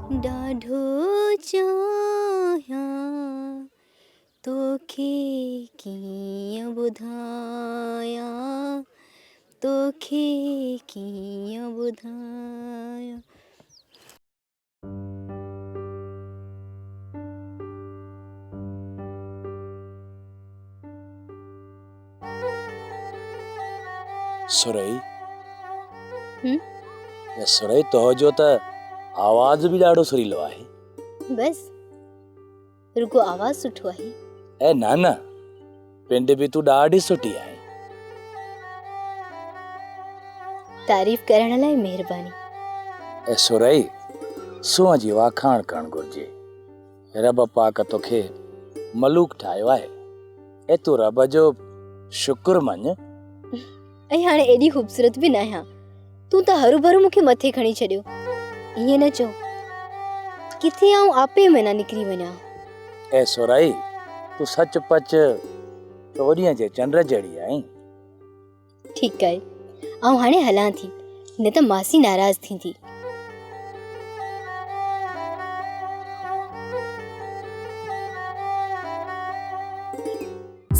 ॾाढो चाहियां तोखे कीअं ॿुधायां तोखे कीअं ॿुधायां। सुरई सुरई तुंहिंजो त आवाज़ बि ॾाढो सुरीलो आहे। बस रुगो आवाज़ सुठो आहे। ए न पिंड बि तूं ॾाढी सुठी आहे। तारीफ़ करण लाइ महिरबानी। ए सुरई सूंहं जी वाखाण करणु घुरिजे। रब पाक तोखे मलूक ठाहियो आहे ऐं तूं रब जो शुक्र मञ। ऐं हाणे एॾी ख़ूबसूरत बि न आहियां। तूं त हरू भरू मूंखे मथे खणी छॾियो। ईअं न चओ किथे आऊं आपे में न निकिरी वञा। ए सुरई तूं सच पच तोड़ीअ जे चंड जहिड़ी आहीं। ठीकु आहे आऊं हाणे हलां थी न त मासी नाराज़ थींदी।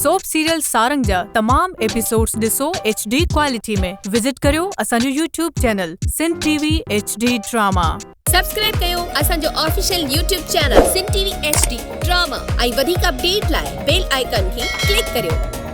सोप सीरियल सारंग जा तमाम एपिसोड्स ॾिसो HD क्वालिटी में। विजिट करियो असांजो YouTube channel SindhTVHD drama. Subscribe कयो असांजो official YouTube channel SindhTVHD drama ऐं वधीक अपडेट लाइ बेल आइकन खे क्लिक करियो।